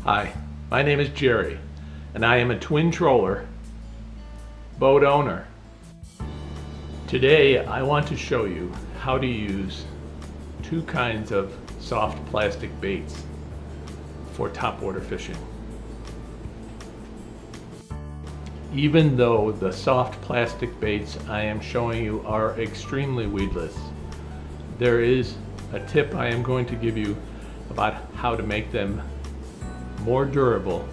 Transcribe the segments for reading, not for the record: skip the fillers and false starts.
Hi, my name is Jerry, and I am a twin troller boat owner. Today I want to show you how to use two kinds of soft plastic baits for topwater fishing. Even though the soft plastic baits I am showing you are extremely weedless, there is a tip I am going to give you about how to make them more durable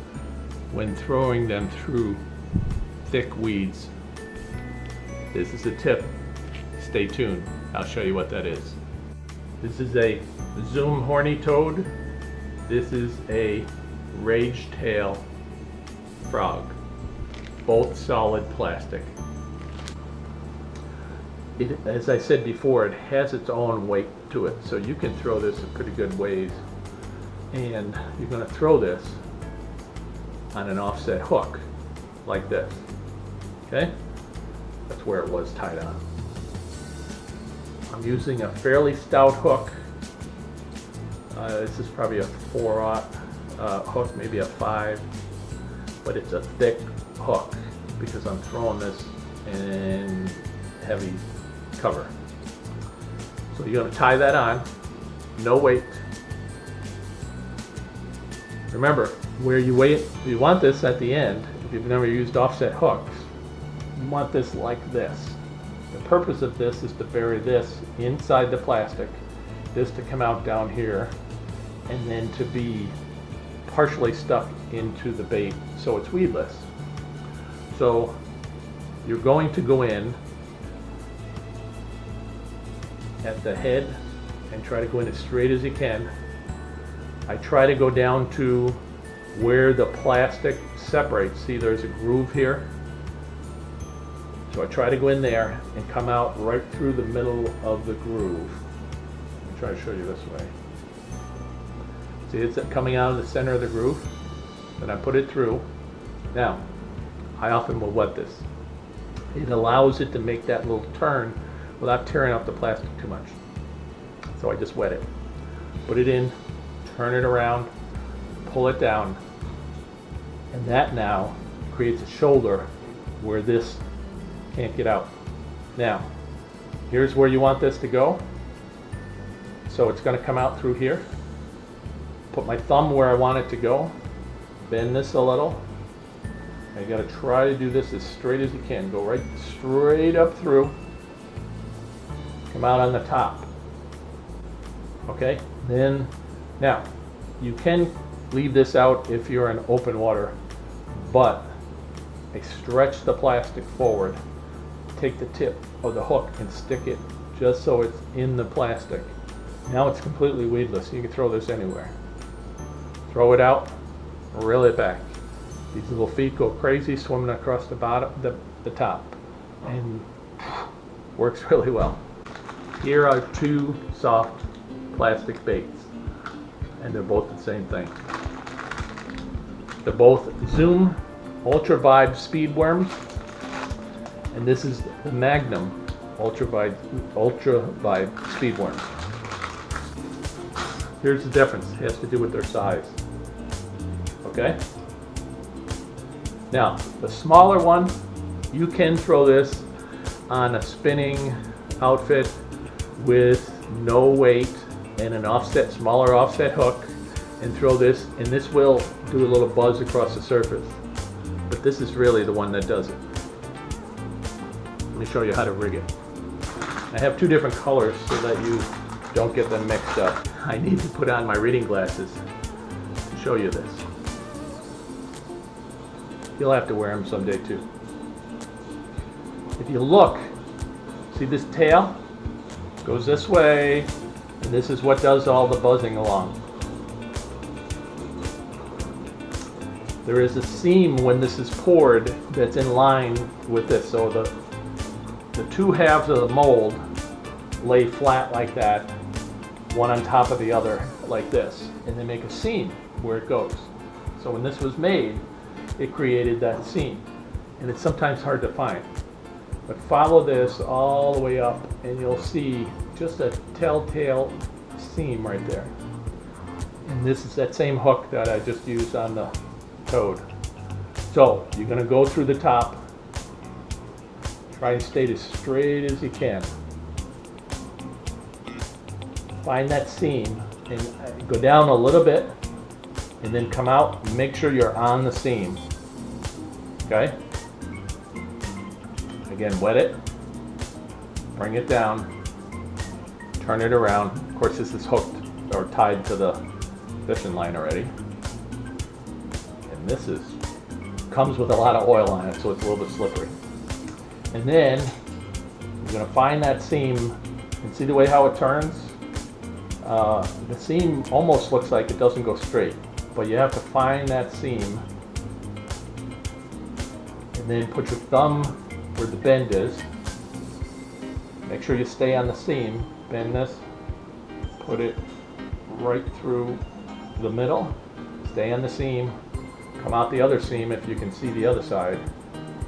when throwing them through thick weeds. This is a tip. Stay tuned. I'll show you what that is. This is a Zoom horny toad. This is a rage tail frog. Both solid plastic. As I said before, it has its own weight to it, so you can throw this a pretty good ways. And you're going to throw this on an offset hook like this. Okay? That's where it was tied on. I'm using a fairly stout hook. This is probably a 4/0 hook, maybe a 5, but it's a thick hook because I'm throwing this in heavy cover. So you're going to tie that on, no weight. Remember, where you want this at the end, if you've never used offset hooks, you want this like this. The purpose of this is to bury this inside the plastic, this to come out down here, and then to be partially stuck into the bait so it's weedless. So you're going to go in at the head and try to go in as straight as you can. I try to go down to where the plastic separates. See, there's a groove here. So I try to go in there and come out right through the middle of the groove. I'll try to show you this way. See, it's coming out of the center of the groove. Then I put it through. Now, I often will wet this. It allows it to make that little turn without tearing up the plastic too much. So I just wet it. Put it in, turn it around, pull it down, and that now creates a shoulder where this can't get out. Now, here's where you want this to go. So it's going to come out through here. Put my thumb where I want it to go, bend this a little. You got to try to do this as straight as you can. Go right straight up through, come out on the top. Okay, then now, you can leave this out if you're in open water, but I stretch the plastic forward, take the tip of the hook and stick it just so it's in the plastic. Now it's completely weedless. You can throw this anywhere. Throw it out, reel it back. These little feet go crazy swimming across the bottom, the top, and works really well. Here are two soft plastic baits, and they're both the same thing. They're both Zoom ULTRAVIBE speed worms, and this is the Magnum ULTRAVIBE speed worms. Here's the difference. It has to do with their size. Okay? Now, the smaller one, you can throw this on a spinning outfit with no weight and an offset, smaller offset hook, and throw this, and this will do a little buzz across the surface. But this is really the one that does it. Let me show you how to rig it. I have two different colors so that you don't get them mixed up. I need to put on my reading glasses to show you this. You'll have to wear them someday too. If you look, see this tail? Goes this way, and this is what does all the buzzing along. There is a seam when this is poured that's in line with this, so the two halves of the mold lay flat like that, one on top of the other like this, and they make a seam where it goes. So when this was made, it created that seam, and it's sometimes hard to find. But follow this all the way up and you'll see just a telltale seam right there. And And this is that same hook that I just used on the toad. So you're going to go through the top. Try and stay as straight as you can. Find that seam and go down a little bit and then come out and make sure you're on the seam. Okay? Again, wet it, bring it down, turn it around. Of course, this is hooked or tied to the fishing line already. And this comes with a lot of oil on it, so it's a little bit slippery. And then you're going to find that seam and see the way how it turns. The seam almost looks like it doesn't go straight, but you have to find that seam and then put your thumb where the bend is. Make sure you stay on the seam. Bend this, put it right through the middle, stay on the seam, come out the other seam if you can see the other side,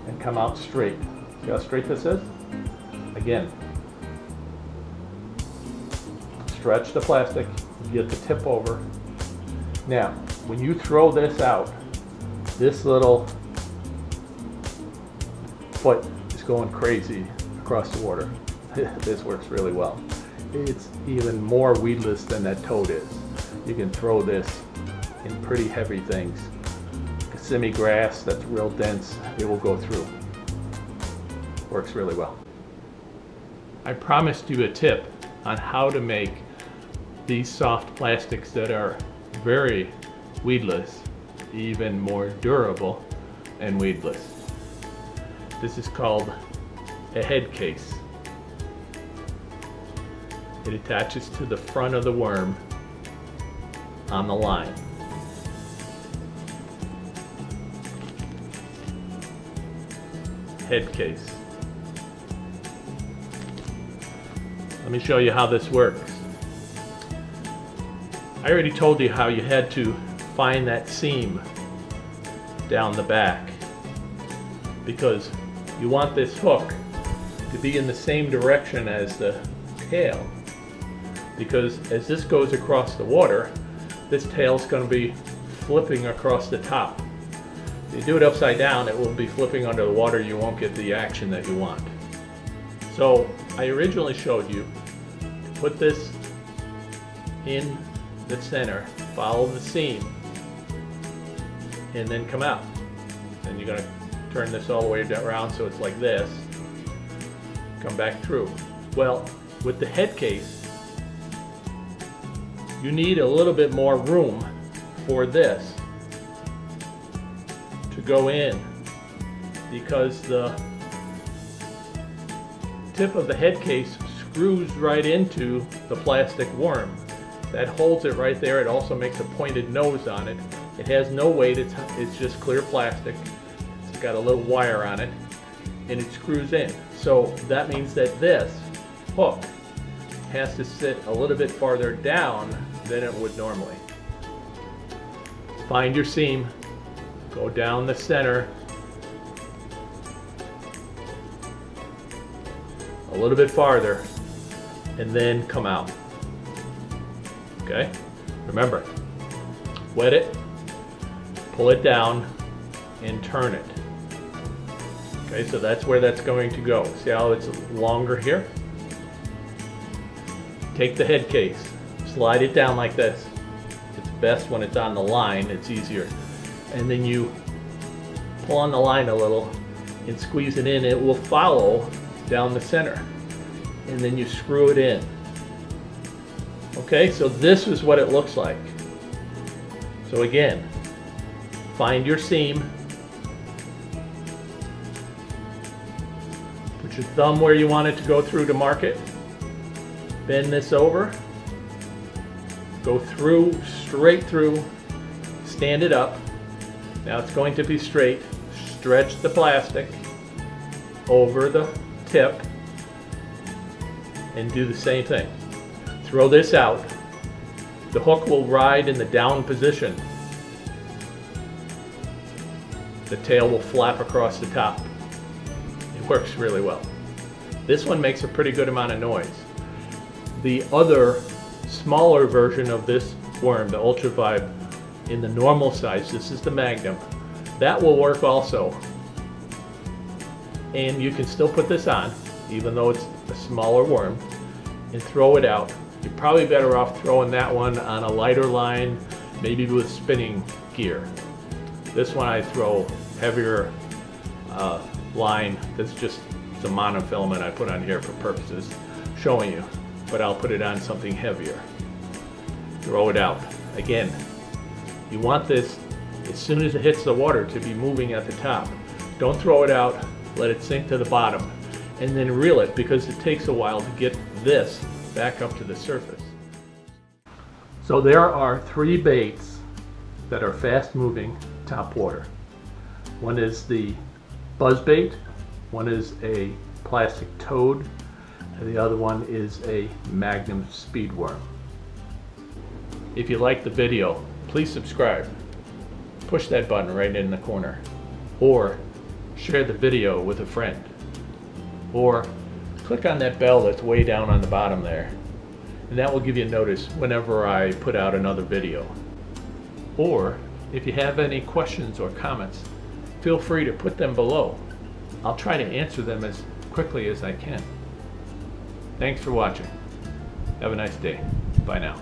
and come out straight. See how straight this is? Again, stretch the plastic, get the tip over. Now, when you throw this out, this little foot is going crazy across the water. This works really well. It's even more weedless than that toad is. You can throw this in pretty heavy things. Kissimmee grass that's real dense, it will go through. Works really well. I promised you a tip on how to make these soft plastics that are very weedless even more durable and weedless. This is called a head case. It attaches to the front of the worm on the line. Head case. Let me show you how this works. I already told you how you had to find that seam down the back, because you want this hook to be in the same direction as the tail, because as this goes across the water, this tail is going to be flipping across the top. If you do it upside down, it will be flipping under the water. You won't get the action that you want. So I originally showed you to put this in the center, follow the seam, and then come out. Then you're going to turn this all the way around so it's like this. Come back through. Well, with the head case, you need a little bit more room for this to go in, because the tip of the head case screws right into the plastic worm. That holds it right there. It also makes a pointed nose on it. It has no weight, it's just clear plastic. It's got a little wire on it, and it screws in. So that means that this hook has to sit a little bit farther down than it would normally. Find your seam, go down the center, a little bit farther, and then come out. Okay? Remember, wet it, pull it down, and turn it. Okay, so that's where that's going to go. See how it's longer here? Take the head case, slide it down like this. It's best when it's on the line, it's easier. And then you pull on the line a little and squeeze it in. It will follow down the center. And then you screw it in. Okay, so this is what it looks like. So again, find your seam. Put your thumb where you want it to go through to mark it. Bend this over. Go through, straight through, stand it up. Now it's going to be straight. Stretch the plastic over the tip and do the same thing. Throw this out. The hook will ride in the down position. The tail will flap across the top. It works really well. This one makes a pretty good amount of noise. The other smaller version of this worm, the ULTRAVIBE, in the normal size, this is the Magnum, that will work also. And you can still put this on, even though it's a smaller worm, and throw it out. You're probably better off throwing that one on a lighter line, maybe with spinning gear. This one I throw heavier line. That's just some monofilament I put on here for purposes showing you, but I'll put it on something heavier. Throw it out. Again, you want this as soon as it hits the water to be moving at the top. Don't throw it out, let it sink to the bottom, and then reel it, because it takes a while to get this back up to the surface. So there are 3 baits that are fast moving top water. One is the buzz bait, one is a plastic toad, and the other one is a Magnum speed worm. If you like the video, please subscribe. Push that button right in the corner, or share the video with a friend, or click on that bell that's way down on the bottom there, and that will give you notice whenever I put out another video. Or if you have any questions or comments, feel free to put them below. I'll try to answer them as quickly as I can. Thanks for watching. Have a nice day. Bye now.